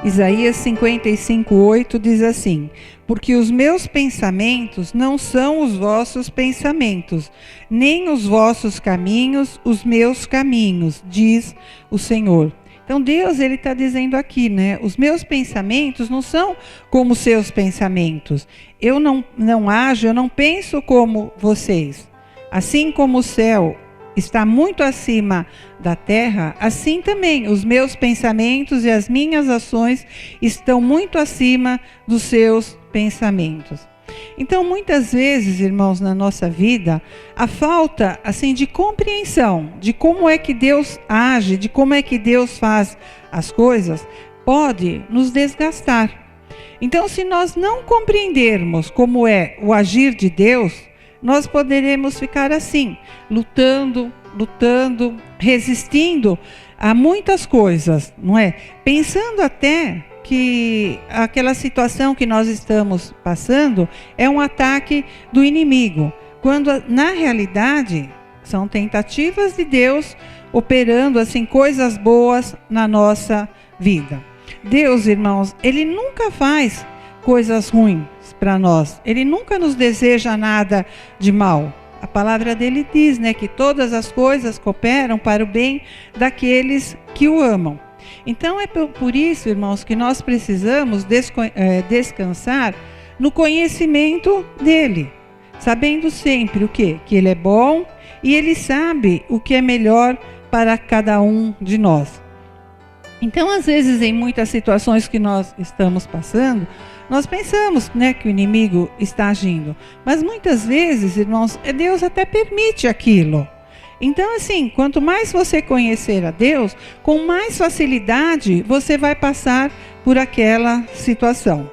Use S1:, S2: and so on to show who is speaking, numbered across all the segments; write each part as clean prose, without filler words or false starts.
S1: Isaías 55:8 diz assim: porque os meus pensamentos não são os vossos pensamentos, nem os vossos caminhos, os meus caminhos, diz o Senhor. Então Deus, ele está dizendo aqui, né? Os meus pensamentos não são como os seus pensamentos. Eu não ajo, eu não penso como vocês. Assim como o céu está muito acima da terra, assim também os meus pensamentos e as minhas ações estão muito acima dos seus pensamentos. Então, muitas vezes, irmãos, na nossa vida, a falta assim de compreensão de como é que Deus age, de como é que Deus faz as coisas, pode nos desgastar. Então, se nós não compreendermos como é o agir de Deus, nós poderemos ficar assim, lutando, resistindo a muitas coisas, não é? Pensando até que aquela situação que nós estamos passando é um ataque do inimigo, quando na realidade são tentativas de Deus operando assim coisas boas na nossa vida. Deus, irmãos, ele nunca faz coisas ruins para nós. Ele nunca nos deseja nada de mal. A palavra dele diz, né, que todas as coisas cooperam para o bem daqueles que o amam. Então é por isso, irmãos, que nós precisamos descansar no conhecimento dele, sabendo sempre o quê? Que ele é bom e ele sabe o que é melhor para cada um de nós. Então, às vezes, em muitas situações que nós estamos passando, nós pensamos, né, que o inimigo está agindo. Mas muitas vezes, irmãos, Deus até permite aquilo. Então, assim, quanto mais você conhecer a Deus, com mais facilidade você vai passar por aquela situação.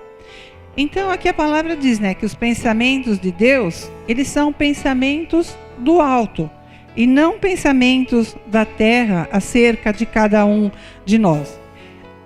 S1: Então, aqui a palavra diz, né, que os pensamentos de Deus, eles são pensamentos do alto e não pensamentos da terra acerca de cada um de nós.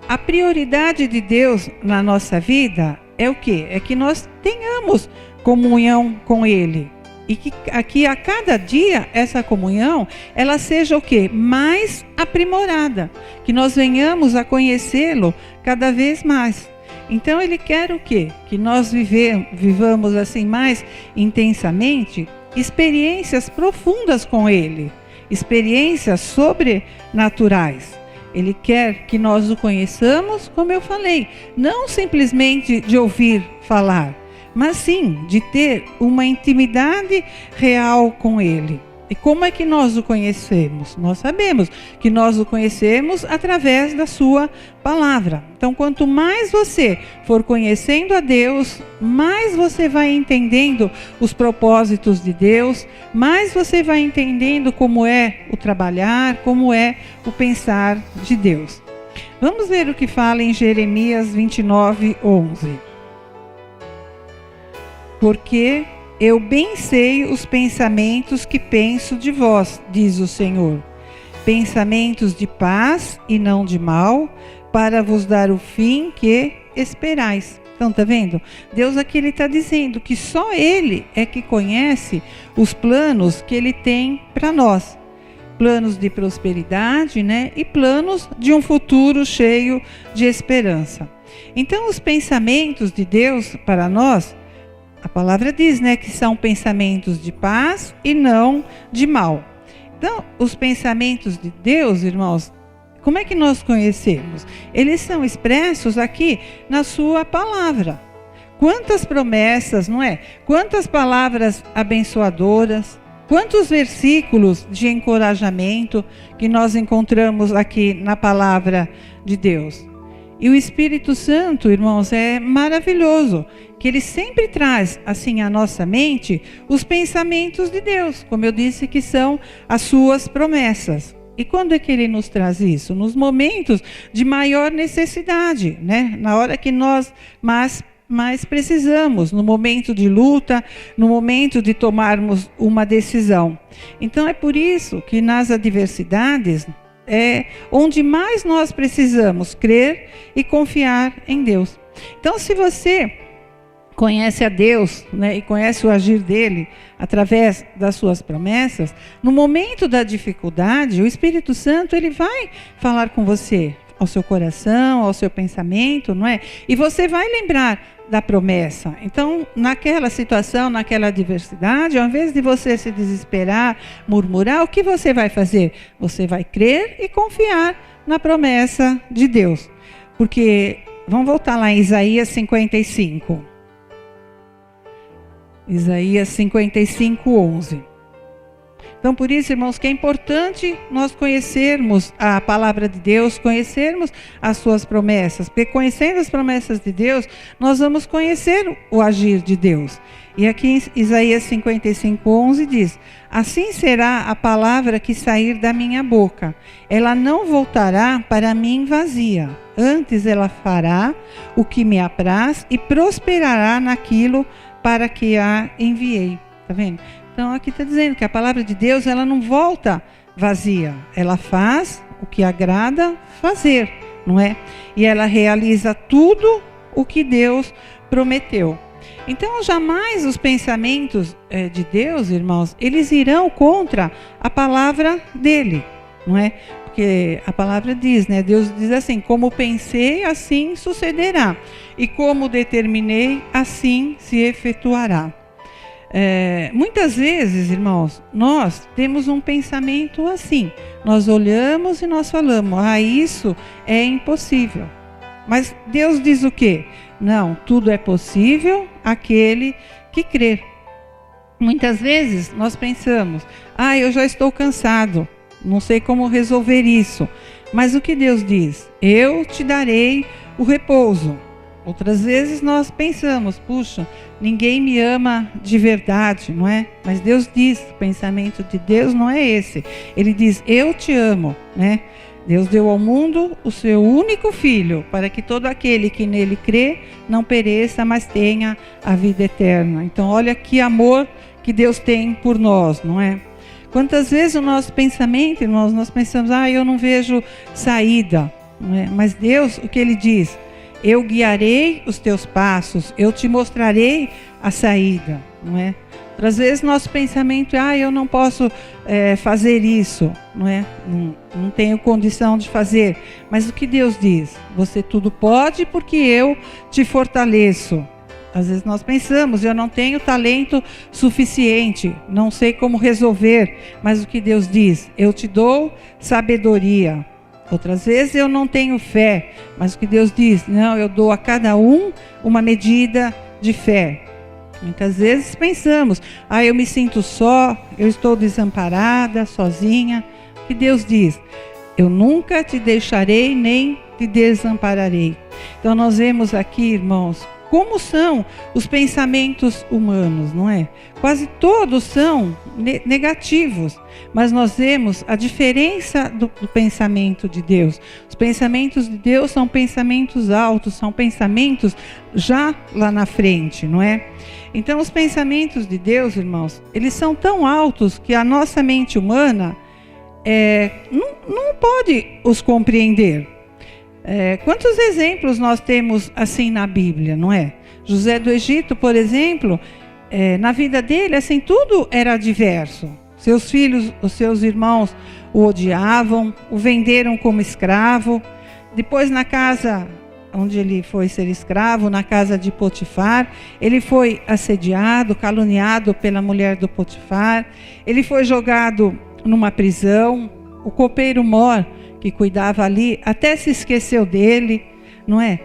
S1: A prioridade de Deus na nossa vida é o quê? É que nós tenhamos comunhão com Ele. E que aqui a cada dia essa comunhão, ela seja o quê? Mais aprimorada. Que nós venhamos a conhecê-lo cada vez mais. Então Ele quer o quê? Que nós vivamos assim mais intensamente experiências profundas com Ele. Experiências sobrenaturais. Ele quer que nós o conheçamos, como eu falei, não simplesmente de ouvir falar, mas sim de ter uma intimidade real com Ele. E como é que nós o conhecemos? Nós sabemos que nós o conhecemos através da sua palavra. Então, quanto mais você for conhecendo a Deus, mais você vai entendendo os propósitos de Deus, mais você vai entendendo como é o trabalhar, como é o pensar de Deus. Vamos ver o que fala em Jeremias 29:11. Porque eu bem sei os pensamentos que penso de vós, diz o Senhor. Pensamentos de paz e não de mal, para vos dar o fim que esperais. Então, tá vendo? Deus aqui ele está dizendo que só Ele é que conhece os planos que Ele tem para nós. Planos de prosperidade, né? E planos de um futuro cheio de esperança. Então, os pensamentos de Deus para nós, a palavra diz, né, que são pensamentos de paz e não de mal. Então, os pensamentos de Deus, irmãos, como é que nós conhecemos? Eles são expressos aqui na sua palavra. Quantas promessas, não é? Quantas palavras abençoadoras, quantos versículos de encorajamento que nós encontramos aqui na palavra de Deus. E o Espírito Santo, irmãos, é maravilhoso, que ele sempre traz, assim, à nossa mente, os pensamentos de Deus, como eu disse, que são as suas promessas. E quando é que ele nos traz isso? Nos momentos de maior necessidade, né? Na hora que nós mais precisamos, no momento de luta, no momento de tomarmos uma decisão. Então é por isso que nas adversidades é onde mais nós precisamos crer e confiar em Deus. Então, se você conhece a Deus, né, e conhece o agir dele através das suas promessas, no momento da dificuldade, o Espírito Santo ele vai falar com você. ao seu coração, ao seu pensamento, não é? E você vai lembrar da promessa. Então, naquela situação, naquela adversidade, ao invés de você se desesperar, murmurar, o que você vai fazer? Você vai crer e confiar na promessa de Deus. Porque, vamos voltar lá em Isaías 55. Isaías 55, 11. Então, por isso, irmãos, que é importante nós conhecermos a palavra de Deus, conhecermos as suas promessas, porque conhecendo as promessas de Deus, nós vamos conhecer o agir de Deus. E aqui em Isaías 55, 11 diz: assim será a palavra que sair da minha boca, ela não voltará para mim vazia, antes ela fará o que me apraz e prosperará naquilo para que a enviei. Está vendo? Então aqui está dizendo que a palavra de Deus, ela não volta vazia, ela faz o que agrada fazer, não é? E ela realiza tudo o que Deus prometeu. Então jamais os pensamentos de Deus, irmãos, eles irão contra a palavra dele, não é? Porque a palavra diz, né? Deus diz assim: como pensei, assim sucederá, e como determinei, assim se efetuará. Muitas vezes, irmãos, nós temos um pensamento assim. Nós olhamos e nós falamos: isso é impossível. Mas Deus diz o quê? Não, tudo é possível àquele que crê. Muitas vezes nós pensamos: eu já estou cansado, não sei como resolver isso. Mas o que Deus diz? Eu te darei o repouso. Outras vezes nós pensamos: puxa, ninguém me ama de verdade, não é? Mas Deus diz, o pensamento de Deus não é esse. Ele diz: eu te amo, né? Deus deu ao mundo o seu único filho, para que todo aquele que nele crê não pereça, mas tenha a vida eterna. Então olha que amor que Deus tem por nós, não é? Quantas vezes o nosso pensamento, irmãos, nós pensamos: eu não vejo saída, não é? Mas Deus, o que Ele diz? Eu guiarei os teus passos, eu te mostrarei a saída, não é? Outras vezes nosso pensamento é: eu não posso fazer isso, não é? Não tenho condição de fazer. Mas o que Deus diz? Você tudo pode porque eu te fortaleço. Às vezes nós pensamos: eu não tenho talento suficiente, não sei como resolver. Mas o que Deus diz? Eu te dou sabedoria. Outras vezes eu não tenho fé, mas o que Deus diz? Não, eu dou a cada um uma medida de fé. Muitas vezes pensamos: eu me sinto só, eu estou desamparada, sozinha. O que Deus diz? Eu nunca te deixarei nem te desampararei. Então nós vemos aqui, irmãos, como são os pensamentos humanos, não é? Quase todos são negativos, mas nós vemos a diferença do pensamento de Deus. Os pensamentos de Deus são pensamentos altos, são pensamentos já lá na frente, não é? Então os pensamentos de Deus, irmãos, eles são tão altos que a nossa mente humana não pode os compreender. Quantos exemplos nós temos assim na Bíblia, não é? José do Egito, por exemplo, na vida dele, assim, tudo era adverso. Seus filhos, os seus irmãos o odiavam, o venderam como escravo. Depois, na casa onde ele foi ser escravo, na casa de Potifar, ele foi assediado, caluniado pela mulher do Potifar. Ele foi jogado numa prisão. O copeiro mor, que cuidava ali, até se esqueceu dele, não é?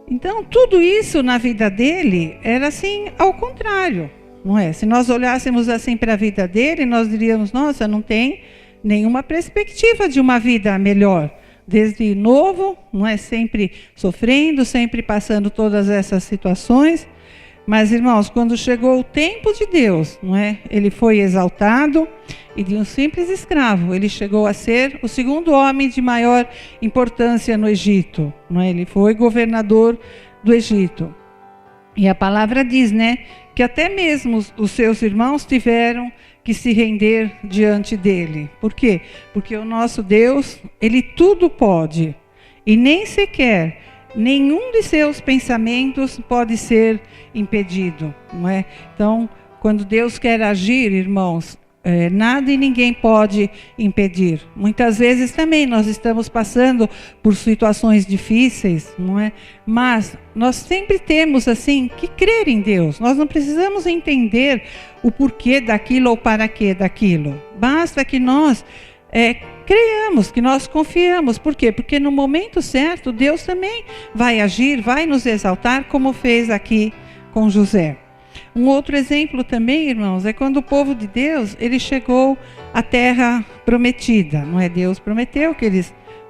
S1: Então, tudo isso na vida dele era assim, ao contrário, não é? Se nós olhássemos assim para a vida dele, nós diríamos: nossa, não tem nenhuma perspectiva de uma vida melhor. Desde novo, não é? Sempre sofrendo, sempre passando todas essas situações. Mas, irmãos, quando chegou o tempo de Deus, não é? Ele foi exaltado, e de um simples escravo, ele chegou a ser o segundo homem de maior importância no Egito, não é? Ele foi governador do Egito. E a palavra diz, né, que até mesmo os seus irmãos tiveram que se render diante dele. Por quê? Porque o nosso Deus, ele tudo pode, e nem sequer nenhum de seus pensamentos pode ser impedido, não é? Então, quando Deus quer agir, irmãos, Nada e ninguém pode impedir. Muitas vezes também nós estamos passando por situações difíceis, não é? Mas nós sempre temos assim que crer em Deus. Nós não precisamos entender o porquê daquilo ou para quê daquilo. Basta que nós creiamos, que nós confiamos. Por quê? Porque no momento certo Deus também vai agir, vai nos exaltar, como fez aqui com José. Um outro exemplo também, irmãos, é quando o povo de Deus, ele chegou à terra prometida, não é? Deus prometeu que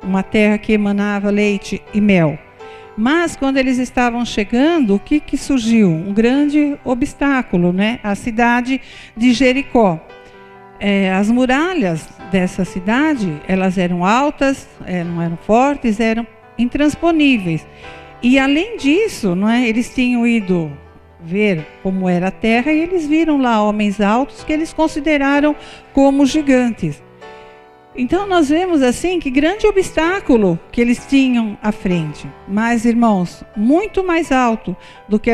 S1: uma terra que emanava leite e mel. Mas quando eles estavam chegando, o que surgiu? Um grande obstáculo, né? A cidade de Jericó. As muralhas dessa cidade, elas eram altas, não eram fortes, eram intransponíveis. E além disso, não é? Eles tinham ido ver como era a terra e eles viram lá homens altos que eles consideraram como gigantes. Então nós vemos assim que grande obstáculo que eles tinham à frente. Mas, irmãos, muito mais alto do que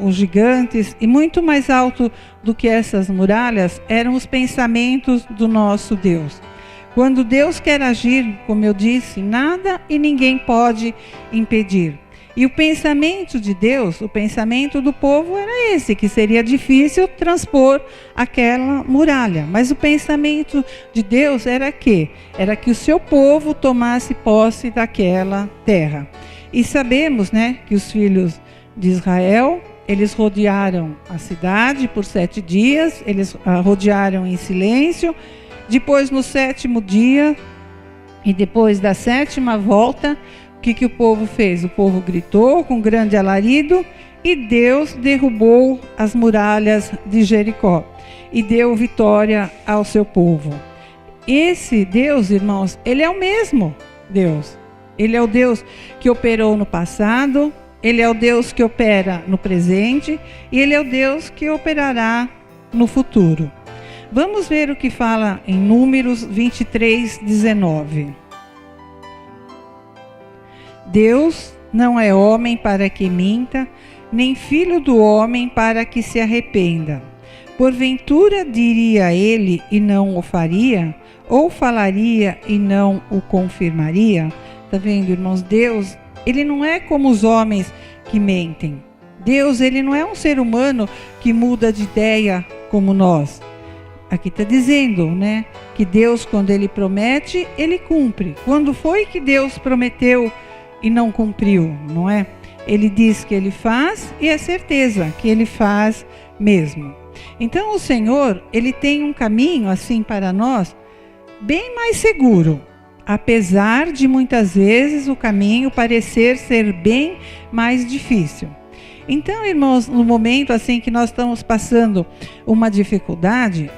S1: os gigantes e muito mais alto do que essas muralhas eram os pensamentos do nosso Deus. Quando Deus quer agir, como eu disse, nada e ninguém pode impedir. E o pensamento de Deus, o pensamento do povo era esse, que seria difícil transpor aquela muralha. Mas o pensamento de Deus era que o seu povo tomasse posse daquela terra. E sabemos, né, que os filhos de Israel, eles rodearam a cidade por 7 dias, eles rodearam em silêncio. Depois, no 7º dia, e depois da 7ª volta, o que o povo fez? O povo gritou com grande alarido e Deus derrubou as muralhas de Jericó e deu vitória ao seu povo. Esse Deus, irmãos, ele é o mesmo Deus. Ele é o Deus que operou no passado, ele é o Deus que opera no presente e ele é o Deus que operará no futuro. Vamos ver o que fala em Números 23:19. Deus não é homem para que minta, nem filho do homem para que se arrependa. Porventura diria ele e não o faria? Ou falaria e não o confirmaria? Está vendo, irmãos? Deus, ele não é como os homens que mentem. Deus, ele não é um ser humano que muda de ideia como nós. Aqui está dizendo, né, que Deus, quando ele promete, ele cumpre. Quando foi que Deus prometeu e não cumpriu, não é? Ele diz que ele faz e é certeza que ele faz mesmo. Então o Senhor, ele tem um caminho assim para nós bem mais seguro, apesar de muitas vezes o caminho parecer ser bem mais difícil. Então, irmãos, no momento assim que nós estamos passando uma dificuldade,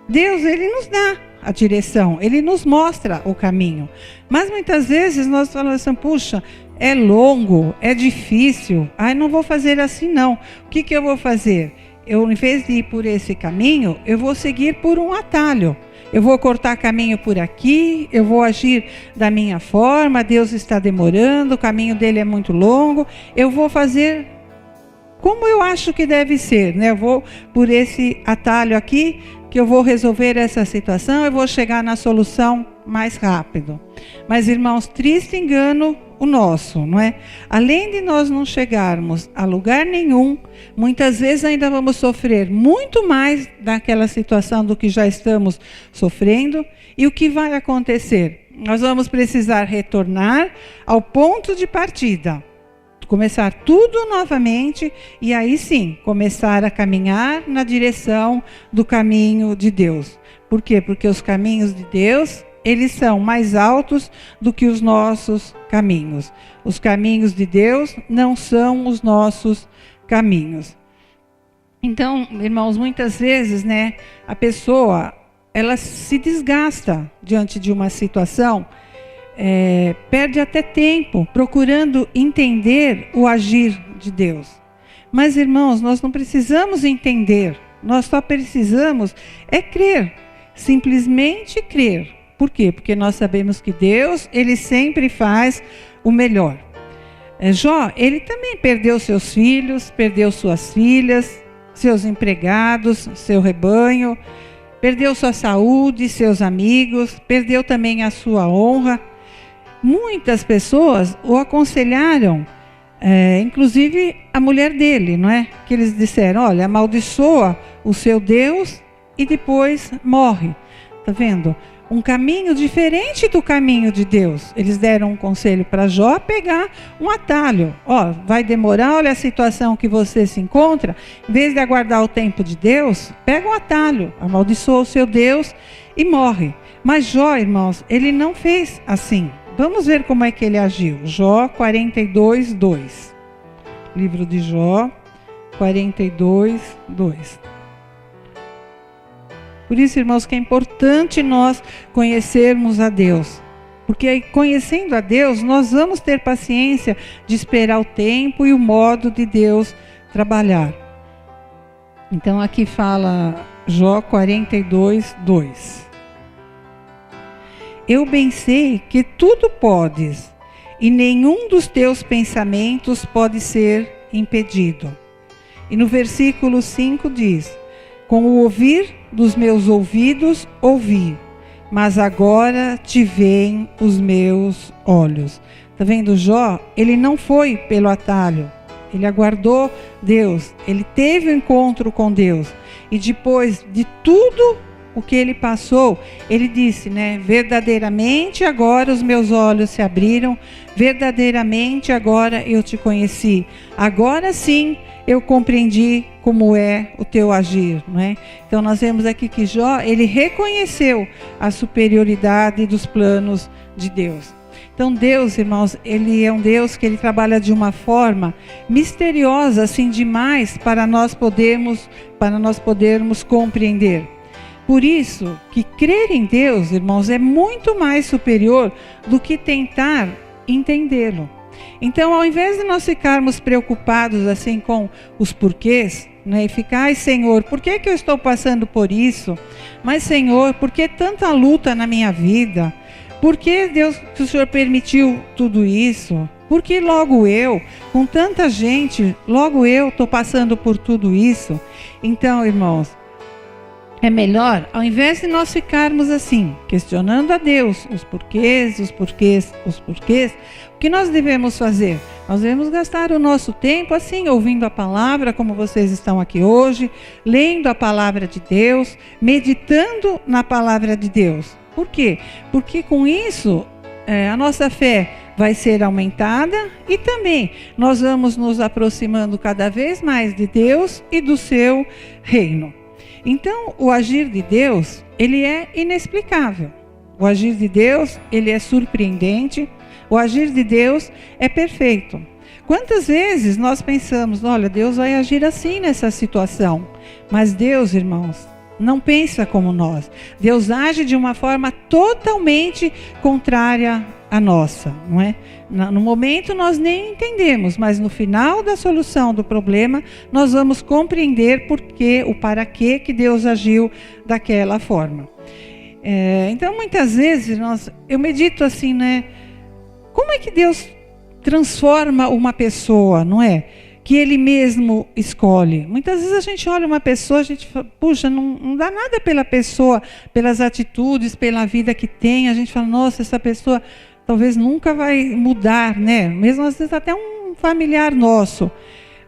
S1: Deus, ele nos dá a direção, ele nos mostra o caminho. Mas muitas vezes nós falamos assim, puxa, é longo, é difícil, não vou fazer assim não. O que eu vou fazer? Eu, em vez de ir por esse caminho, eu vou seguir por um atalho. Eu vou cortar caminho por aqui, eu vou agir da minha forma, Deus está demorando, o caminho dele é muito longo, eu vou fazer como eu acho que deve ser, né? Eu vou por esse atalho aqui, que eu vou resolver essa situação, eu vou chegar na solução mais rápido. Mas, irmãos, triste engano o nosso, não é? Além de nós não chegarmos a lugar nenhum, muitas vezes ainda vamos sofrer muito mais daquela situação do que já estamos sofrendo. E o que vai acontecer? Nós vamos precisar retornar ao ponto de partida, começar tudo novamente e aí sim, começar a caminhar na direção do caminho de Deus. Por quê? Porque os caminhos de Deus, eles são mais altos do que os nossos caminhos. Os caminhos de Deus não são os nossos caminhos. Então, irmãos, muitas vezes, né, a pessoa, ela se desgasta diante de uma situação, perde até tempo procurando entender o agir de Deus. Mas, irmãos, nós não precisamos entender, nós só precisamos crer, simplesmente crer. Por quê? Porque nós sabemos que Deus, ele sempre faz o melhor. Jó, ele também perdeu seus filhos, perdeu suas filhas, seus empregados, seu rebanho. perdeu sua saúde, seus amigos, perdeu também a sua honra. Muitas pessoas o aconselharam, inclusive a mulher dele, não é? Que eles disseram, olha, amaldiçoa o seu Deus e depois morre. Tá vendo? Um caminho diferente do caminho de Deus. Eles deram um conselho para Jó pegar um atalho. Ó, vai demorar, olha a situação que você se encontra. Em vez de aguardar o tempo de Deus, pega um atalho, amaldiçoa o seu Deus e morre. Mas Jó, irmãos, ele não fez assim. Vamos ver como é que ele agiu. Jó 42, 2. Livro de Jó 42, 2. Por isso, irmãos, que é importante nós conhecermos a Deus. Porque conhecendo a Deus, nós vamos ter paciência de esperar o tempo e o modo de Deus trabalhar. Então aqui fala Jó 42, 2. Eu bem sei que tudo podes, e nenhum dos teus pensamentos pode ser impedido. E no versículo 5 diz, com o ouvir dos meus ouvidos ouvi, mas agora te veem os meus olhos. Está vendo Jó? Ele não foi pelo atalho, ele aguardou Deus, ele teve um encontro com Deus. E depois de tudo o que ele passou, ele disse, né? Verdadeiramente agora os meus olhos se abriram, verdadeiramente agora eu te conheci. Agora sim eu compreendi como é o teu agir, não é? Então nós vemos aqui que Jó, ele reconheceu a superioridade dos planos de Deus. Então Deus, irmãos, ele é um Deus que ele trabalha de uma forma misteriosa, assim demais, para nós podermos compreender. Por isso que crer em Deus, irmãos, é muito mais superior do que tentar entendê-lo. Então, ao invés de nós ficarmos preocupados assim com os porquês, né, e ficar, ai Senhor, por que eu estou passando por isso? Mas Senhor, por que tanta luta na minha vida? Por que Deus, que o Senhor permitiu tudo isso? Por que logo eu, com tanta gente, logo eu estou passando por tudo isso? Então, irmãos, é melhor, ao invés de nós ficarmos assim, questionando a Deus, os porquês, o que nós devemos fazer? Nós devemos gastar o nosso tempo assim, ouvindo a palavra, como vocês estão aqui hoje, lendo a palavra de Deus, meditando na palavra de Deus. Por quê? Porque com isso, a nossa fé vai ser aumentada e também nós vamos nos aproximando cada vez mais de Deus e do seu reino. Então, o agir de Deus, ele é inexplicável. O agir de Deus, ele é surpreendente. O agir de Deus é perfeito. Quantas vezes nós pensamos, olha, Deus vai agir assim nessa situação. Mas Deus, irmãos, não pensa como nós. Deus age de uma forma totalmente contrária à nossa, não é? No momento nós nem entendemos, mas no final da solução do problema, nós vamos compreender o para que Deus agiu daquela forma. Então, muitas vezes, eu medito assim, né? Como é que Deus transforma uma pessoa, não é? Que Ele mesmo escolhe. Muitas vezes a gente olha uma pessoa, a gente fala, puxa, não dá nada pela pessoa, pelas atitudes, pela vida que tem. A gente fala, nossa, essa pessoa talvez nunca vai mudar, né? Mesmo às vezes até um familiar nosso.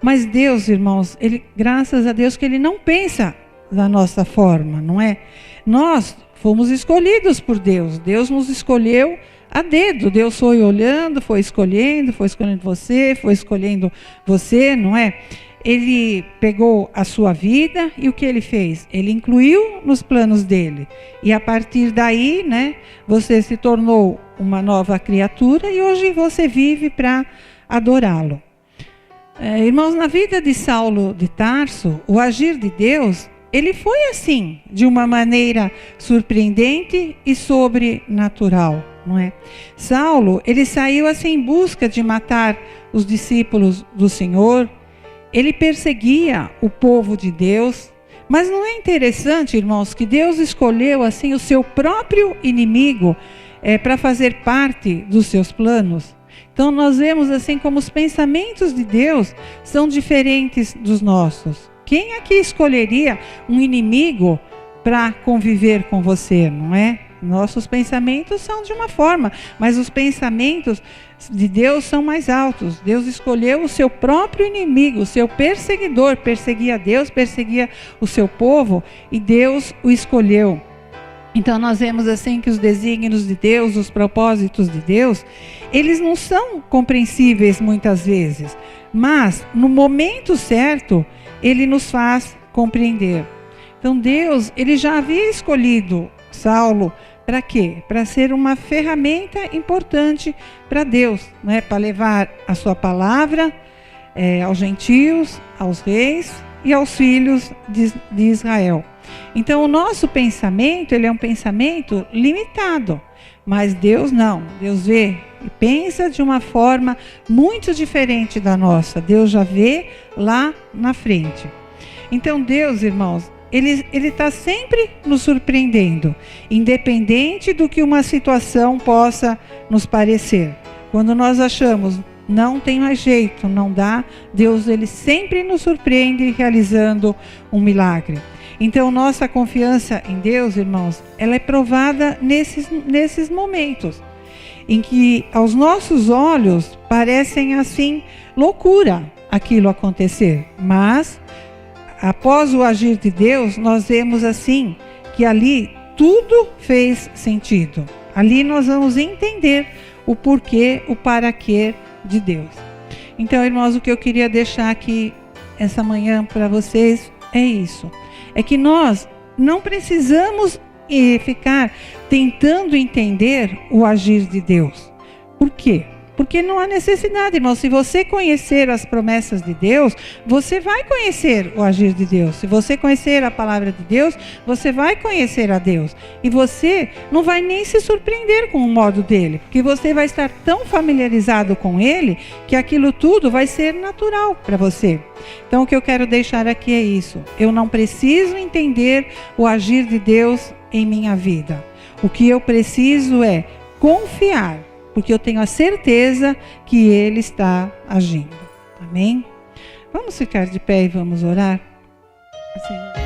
S1: Mas Deus, irmãos, Ele, graças a Deus que Ele não pensa da nossa forma, não é? Nós fomos escolhidos por Deus. Deus nos escolheu a dedo. Deus foi olhando, foi escolhendo você, não é? Ele pegou a sua vida e o que Ele fez? Ele incluiu nos planos dele. E a partir daí, né, você se tornou uma nova criatura e hoje você vive para adorá-lo. Irmãos, na vida de Saulo de Tarso, o agir de Deus, ele foi assim, de uma maneira surpreendente e sobrenatural, não é? Saulo, ele saiu assim em busca de matar os discípulos do Senhor. Ele perseguia o povo de Deus, mas não é interessante, irmãos, que Deus escolheu assim o seu próprio inimigo para fazer parte dos seus planos? Então nós vemos assim como os pensamentos de Deus são diferentes dos nossos. Quem aqui escolheria um inimigo para conviver com você, não é? Nossos pensamentos são de uma forma, mas os pensamentos de Deus são mais altos. Deus escolheu o seu próprio inimigo, o seu perseguidor, perseguia Deus, perseguia o seu povo, e Deus o escolheu. Então nós vemos assim que os desígnios de Deus, os propósitos de Deus, eles não são compreensíveis muitas vezes, mas no momento certo, Ele nos faz compreender. Então Deus, Ele já havia escolhido Saulo para quê? Para ser uma ferramenta importante para Deus, né? Para levar a sua palavra aos gentios, aos reis e aos filhos de Israel. Então o nosso pensamento, ele é um pensamento limitado, mas Deus não. Deus vê e pensa de uma forma muito diferente da nossa. Deus já vê lá na frente. Então Deus, irmãos, Ele está sempre nos surpreendendo, independente do que uma situação possa nos parecer. Quando nós achamos, não tem mais jeito, não dá, Deus ele sempre nos surpreende realizando um milagre. Então, nossa confiança em Deus, irmãos, ela é provada nesses momentos, em que aos nossos olhos parecem assim, loucura aquilo acontecer, mas após o agir de Deus, nós vemos assim, que ali tudo fez sentido. Ali nós vamos entender o porquê, o para quê de Deus. Então, irmãos, o que eu queria deixar aqui essa manhã para vocês é isso. É que nós não precisamos ficar tentando entender o agir de Deus. Por quê? Porque não há necessidade, irmão. Se você conhecer as promessas de Deus, você vai conhecer o agir de Deus. Se você conhecer a palavra de Deus, você vai conhecer a Deus. E você não vai nem se surpreender com o modo dele, porque você vai estar tão familiarizado com ele, que aquilo tudo vai ser natural para você. Então o que eu quero deixar aqui é isso. Eu não preciso entender o agir de Deus em minha vida. O que eu preciso é confiar, porque eu tenho a certeza que Ele está agindo. Amém? Vamos ficar de pé e vamos orar? Senhor.